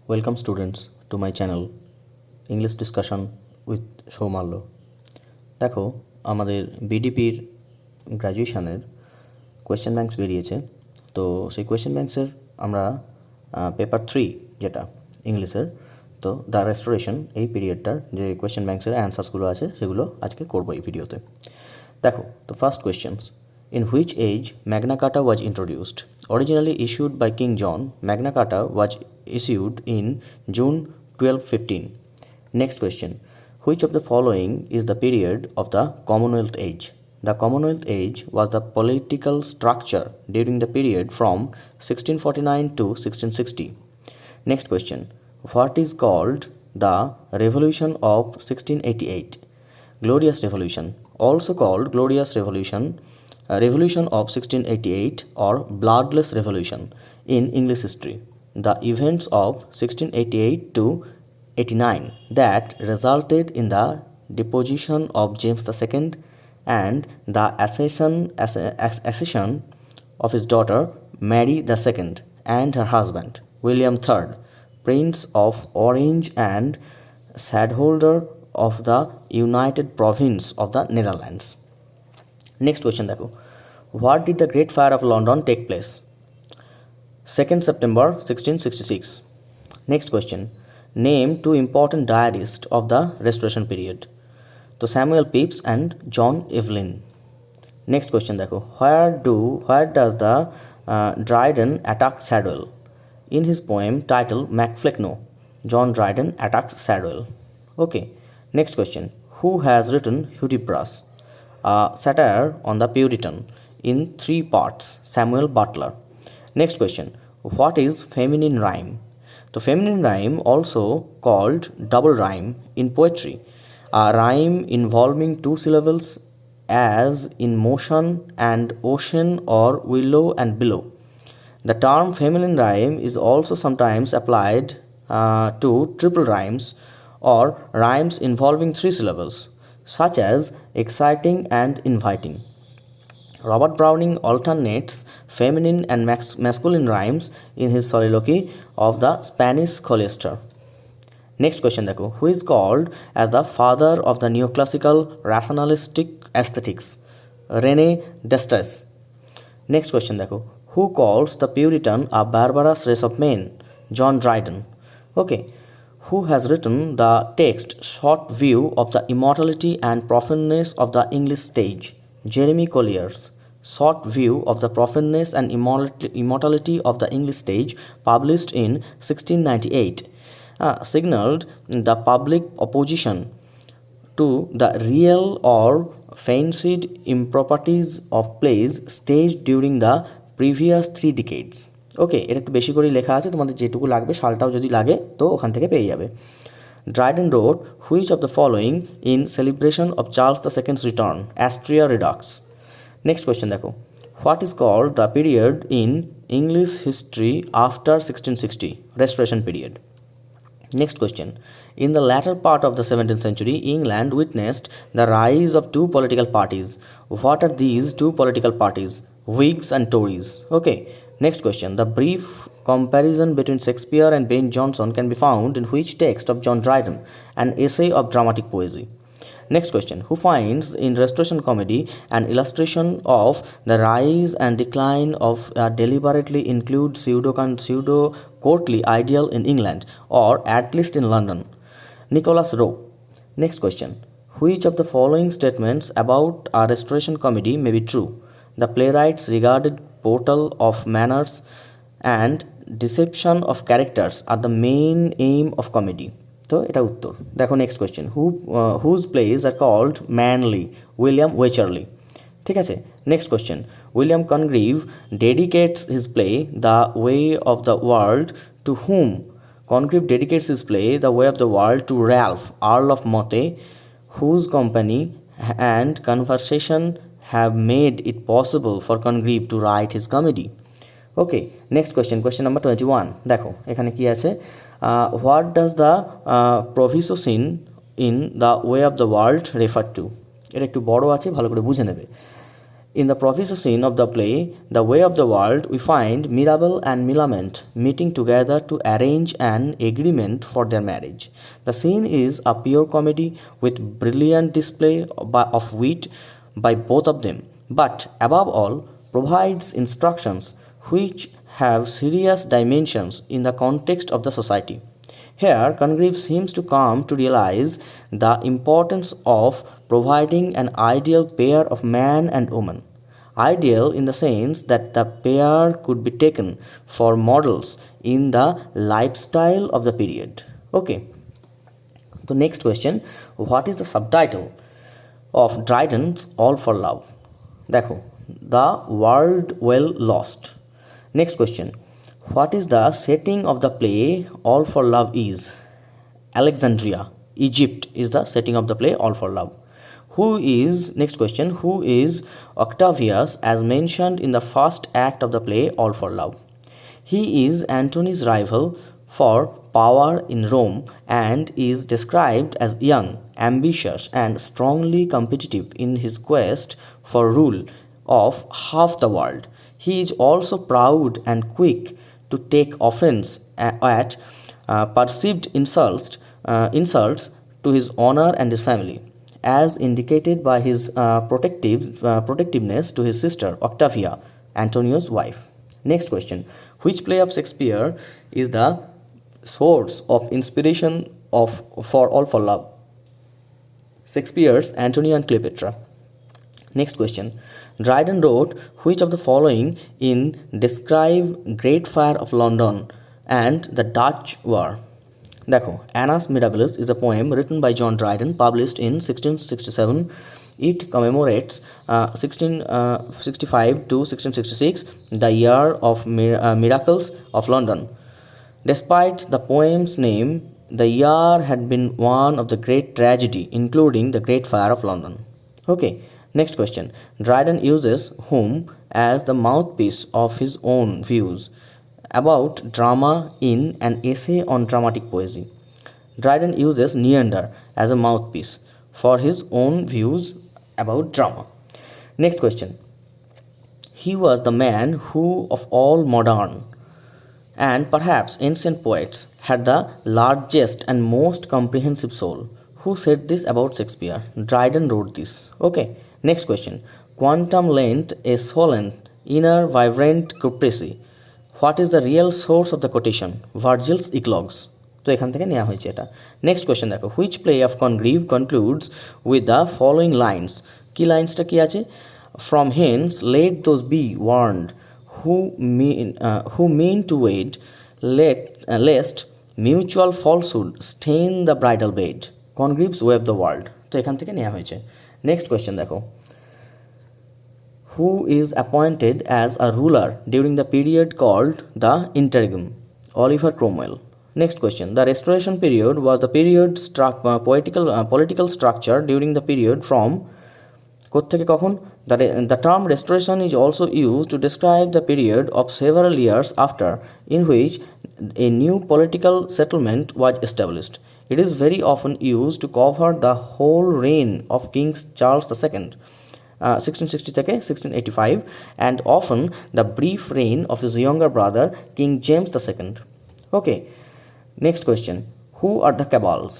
Welcome students to my channel English discussion with Soumalya. দেখো আমাদের বিডিপির গ্র্যাজুয়েশনের question banks বেরিয়েছে। তো সেই কোয়েশ্চেন ব্যাংকসের আমরা পেপার 3 যেটা ইংলিশের, তো দ্য রেস্টোরেশন এই পিরিয়ডটার যে কোয়েশ্চেন ব্যাংকসের অ্যান্সার্সগুলো আছে সেগুলো আজকে করবো এই ভিডিওতে। দেখো তো first questions, in which age Magna Carta was introduced? Originally issued by King John, Magna Carta was issued in June 1215. Next question, which of the following is the period of the Commonwealth Age? The Commonwealth Age was the political structure during the period from 1649 to 1660. Next question, what is called the Revolution of 1688? Glorious Revolution, also called Glorious Revolution, Revolution of 1688 or Bloodless Revolution in English history. The events of 1688 to 89 that resulted in the deposition of James II and the accession of his daughter Mary II and her husband William III, Prince of Orange and stadtholder of the United Province of the Netherlands. Next question দেখো, what did the Great Fire of London take place? 2nd September 1666. Next question, name two important diarists of the Restoration period. So Samuel Pepys and John Evelyn. Next question দেখো, where does the Dryden attack Shadwell? In his poem titled Macflecknoe, John Dryden attacks Shadwell. Okay. Next question, who has written Hudibras, a satire on the Puritan, in 3 parts? Samuel Butler. Next question, what is feminine rhyme? The feminine rhyme, also called double rhyme in poetry, a rhyme involving 2 syllables as in motion and ocean or willow and billow. The term feminine rhyme is also sometimes applied to triple rhymes or rhymes involving 3 syllables, such as exciting and inviting. Robert Browning alternates feminine and masculine rhymes in his soliloquy of the Spanish Cloister. Next question দেখো, who is called as the father of the neoclassical rationalistic aesthetics? René Destres. Next question দেখো, who calls the Puritan a barbarous race of men? John Dryden. Okay. Who has written the text Short View of the Immortality and Profaneness of the English Stage? Jeremy Collier's Short View of the Profaneness and Immortality of the English Stage, published in 1698, signaled the public opposition to the real or fancied improprieties of plays staged during the previous 3 decades. ওকে, এটা একটু বেশি করে লেখা আছে, তোমাদের যেটুকু লাগবে সালটাও যদি লাগে তো ওখান থেকে পেয়ে যাবে। Dryden wrote which of the following in celebration of Charles II's return? Astrea Redux. Next question দেখো, what is called the period in English history after 1660? Restoration period. Next question, in the latter part of the 17th century, England witnessed the rise of 2 political parties. What are these 2 political parties? Whigs and Tories. Okay. Next question, the brief comparison between Shakespeare and Ben Jonson can be found in which text of John Dryden, an essay of dramatic poesy? Next question, who finds in Restoration comedy an illustration of the rise and decline of deliberately include pseudo courtly ideal in England, or at least in London? Nicholas Rowe. Next question, which of the following statements about a Restoration comedy may be true? The playwrights regarded portal of manners and deception of characters are the main aim of comedy. তো এটা উত্তর দেখো। Next question, whose plays are called manly? William Wycherley. ঠিক আছে। Next question, William Congreve dedicates his play the way of the world to whom? Congreve dedicates his play the way of the world to Ralph, Earl of Montagu, whose company and conversation have made it possible for Congreve to write his comedy. Okay, next question, question number 21 দেখো এখানে কি আছে, what does the proviso sin in the way of the world refer to? এটা একটু বড় আছে, ভালো করে বুঝে নেবে। In the proviso scene of the play, The Way of the World, we find Mirabell and Millamant meeting together to arrange an agreement for their marriage. The scene is a pure comedy with brilliant display of wit by both of them, but above all, provides instructions which have serious dimensions in the context of the society. Here, Congreve seems to come to realize the importance of providing an ideal pair of man and woman. Ideal in the sense that the pair could be taken for models in the lifestyle of the period. Okay. The next question, what is the subtitle of Dryden's All for Love? Dekho, The World Well Lost. Next question, what is the setting of the play All for Love is? Alexandria, Egypt is the setting of the play All for Love. Next question, who is Octavius as mentioned in the first act of the play All for Love? He is Antony's rival for power in Rome and is described as young, ambitious, and strongly competitive in his quest for rule of half the world. He is also proud and quick to take offense at perceived insults to his honor and his family, as indicated by his protectiveness to his sister Octavia, Antonio's wife. Next question, which play of Shakespeare is the source of inspiration for All for Love? Shakespeare's Antony and Cleopatra. Next question, Dryden wrote which of the following in Describe Great Fire of London and the Dutch War? Dekho, Annus Mirabilis is a poem written by John Dryden, published in 1667. It commemorates 1665 to 1666, the year of miracles of London. Despite the poem's name, the year had been one of the great tragedy, including the Great Fire of London. Okay, next question. Dryden uses whom as the mouthpiece of his own views about drama in an essay on dramatic poesy. Dryden uses Neander as a mouthpiece for his own views about drama. Next question. He was the man who, of all modern and perhaps ancient poets, had the largest and most comprehensive soul. Who said this about Shakespeare? Dryden wrote this. Okay. Next question. Quantum lent a solent, inner, vibrant courtesy. What is the real source of the quotation? Virgil's Eclogues. তো এখান থেকে নেওয়া হয়েছে এটা। Next question দেখো, which play of Congreve concludes with the following lines. কি লাইন্সটা কি আছে? From hence let those be warned who mean to wed, lest mutual falsehood stain the bridal bed. Congreve's Way of the World. তো এখান থেকে নেওয়া হয়েছে। Next question দেখো, who is appointed as a ruler during the period called the interregnum? Oliver Cromwell. Next question, the Restoration period was the period political structure during the period from কোত্থেকে কখন? The term restoration is also used to describe the period of several years after in which a new political settlement was established. It is very often used to cover the whole reign of King Charles II, 1660 থেকে 1685, and often the brief reign of his younger brother King James II. Okay, next question, who are the cabals?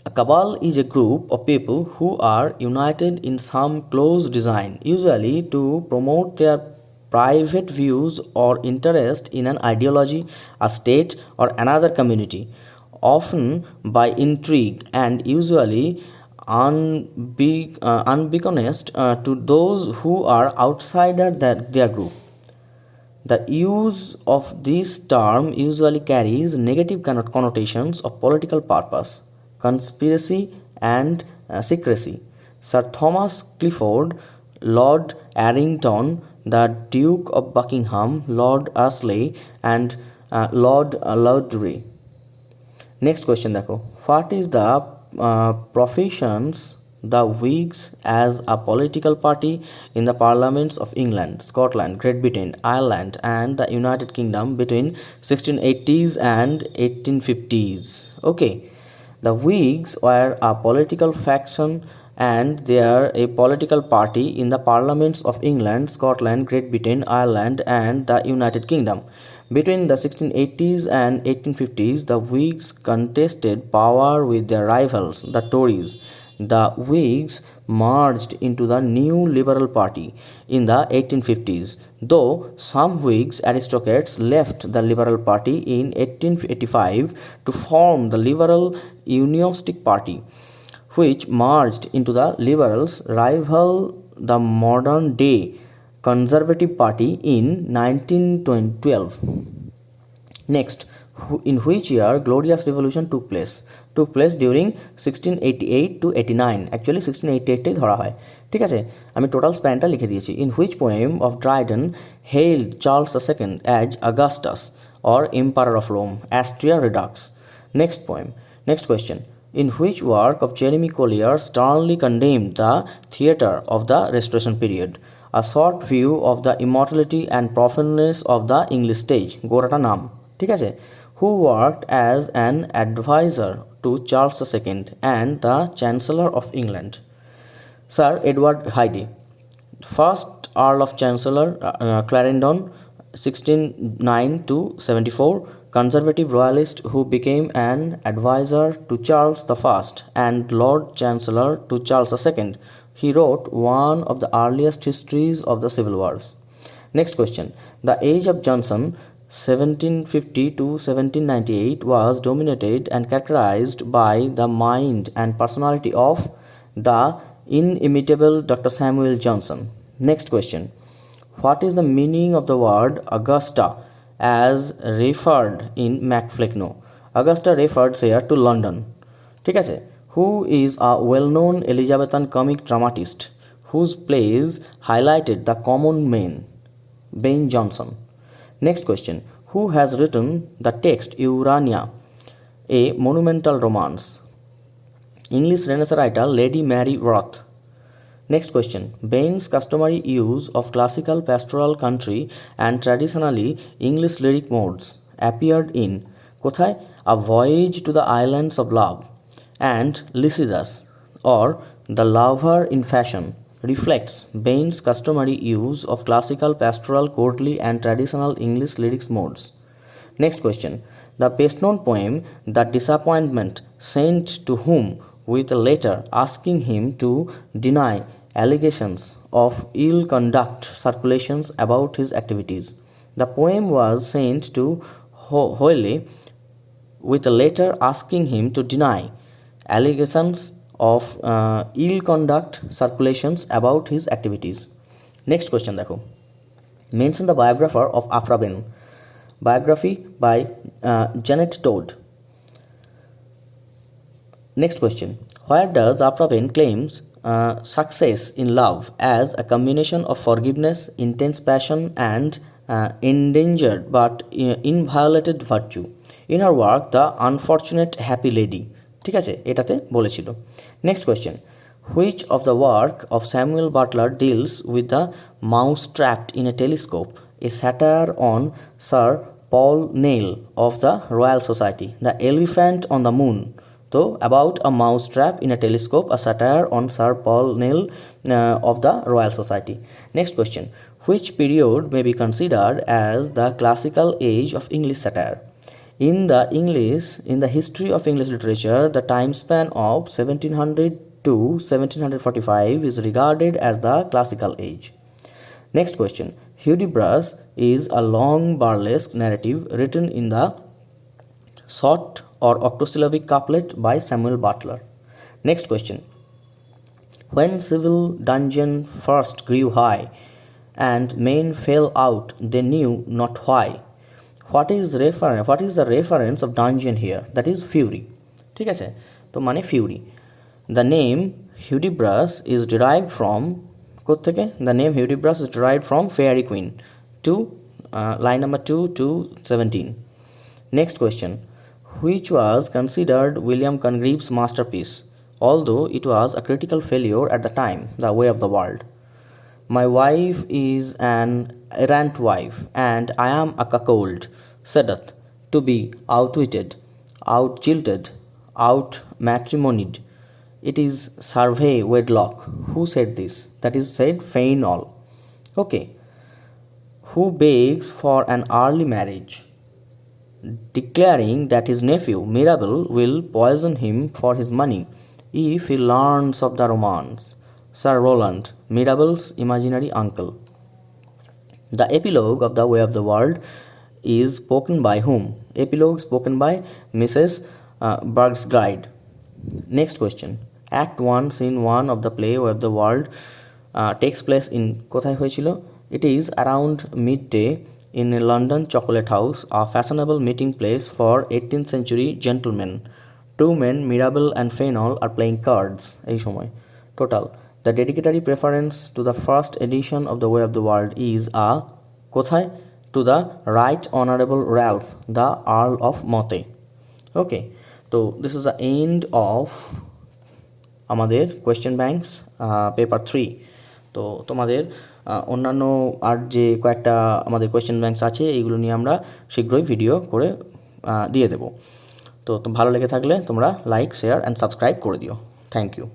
A cabal is a group of people who are united in some close design, usually to promote their private views or interest in an ideology, a state, or another community, often by intrigue and usually unbeknownst to those who are outside their group. The use of this term usually carries negative connotations of political purpose, conspiracy, and secrecy. Sir Thomas Clifford, Lord Arrington, the Duke of Buckingham, Lord Ashley, and Lord Lodbrey. Next question দেখো, what is the professions the Whigs as a political party in the parliaments of England, Scotland, Great Britain, Ireland, and the United Kingdom between 1680s and 1850s? Okay, the Whigs were a political faction and they are a political party in the parliaments of England, Scotland, Great Britain, Ireland, and the United Kingdom. Between the 1680s and 1850s, the Whigs contested power with their rivals, the Tories. The Whigs merged into the New Liberal Party in the 1850s, though some Whigs aristocrats left the Liberal Party in 1885 to form the Liberal Unionistic Party, which merged into the Liberals' rival, the modern day Conservative Party, in 1912. Next, in which year Glorious Revolution took place? Took place during 1688 to 89. Actually 1688 ধরা হয়, ঠিক আছে। আমি total স্প্যানটা লিখে দিয়েছি। In which poem of Dryden hailed Charles II as Augustus or Emperor of Rome, Astrea Redux? Next poem. Next question. In which work of Jeremy Collier sternly condemned the theatre of the Restoration period? A short view of the immortality and profaneness of the English stage. গোড়াটা নাম, ঠিক আছে। Who worked as an advisor to Charles II and the Chancellor of England? Sir Edward Hyde, first Earl of Chancellor, Clarendon, 1609 to 74, conservative royalist who became an advisor to Charles I and Lord Chancellor to Charles II. He wrote one of the earliest histories of the civil wars. Next question. The age of Johnson, 1750 to 1798, was dominated and characterized by the mind and personality of the inimitable Dr. Samuel Johnson. Next question. What is the meaning of the word Augusta as referred in Macflecknoe? Augusta refers here to London, ঠিক আছে। Who is a well-known Elizabethan comic dramatist whose plays highlighted the common man? Ben Jonson. Next question. Who has written the text Urania, a monumental romance? English Renaissance writer Lady Mary Worth. Next question. Bain's customary use of classical pastoral country and traditionally English lyric modes appeared in কোথায়? A Voyage to the Islands of Love and Lycidas, or The Lover in Fashion, reflects Bain's customary use of classical pastoral, courtly, and traditional English lyrics modes. Next question. The best-known poem, The Disappointment, sent to whom with a letter asking him to deny allegations of ill conduct circulations about his activities. The poem was sent to Hoyle with a letter asking him to deny allegations of ill conduct circulations about his activities. Next question দেখো. Mention the biographer of Aphra Behn. Biography by Janet Todd. Next question. Where does Aphra Behn claims success in love as a combination of forgiveness, intense passion, and endangered but inviolated virtue? In her work The Unfortunate Happy Lady, ঠিক আছে, এটাতে বলেছিল। Next question. Which of the work of Samuel Butler deals with the mouse trapped in a telescope, a satire on Sir Paul Neil of the Royal Society? The Elephant on the Moon, though about a mouse trap in a telescope, a satire on Sir Paul Neil of the Royal Society. Next question. Which period may be considered as the classical age of English satire? In the history of English literature, the time span of 1700 to 1745 is regarded as the classical age. Next question. Hudibras is a long burlesque narrative written in the short or octosyllabic couplet by Samuel Butler. Next question. When civil dungeon first grew high and men fell out, they knew not why. What is the reference of dungeon here? That is fury, ঠিক আছে। তো মানে fury. The name Hudibras is derived from কোত্থেকে? The name Hudibras is derived from Fairy Queen. Line number 2 to 17. Next question. Which was considered William Congreve's masterpiece, although it was a critical failure at the time? The Way of the World. My wife is an errant wife, and I am a cuckold, saideth, to be outwitted, outjilted, out-matrimonied, It is survey wedlock. Who said this? That is said Fainall. Okay. Who begs for an early marriage, declaring that his nephew Mirabell will poison him for his money if he learns of the romance? Sir Roland, Mirabell's imaginary uncle. The epilogue of The Way of the World is spoken by whom? Epilogue spoken by Mrs. Burnside. Next question. Act 1, Scene 1 of the play Way of the World takes place in কোথায় হয়েছিল? It is around midday in a London chocolate house, a fashionable meeting place for 18th century gentlemen. Two men, Mirabell and Fainall, are playing cards এই সময়. Total. The dedicatory preference to the first edition of The Way of the World is a কোথায়? To the Right Honorable Ralph, the Earl of Mote. Okay, so this is the end of আমাদের question banks paper 3. তো তোমাদের অন্যান্য আর যে কয়েকটা আমাদের question banks আছে এইগুলো নিয়ে আমরা শীঘ্রই ভিডিও করে দিয়ে দেব. তো ভালো লেগে থাকলে তোমরা লাইক, শেয়ার অ্যান্ড সাবস্ক্রাইব করে দিও. Thank you.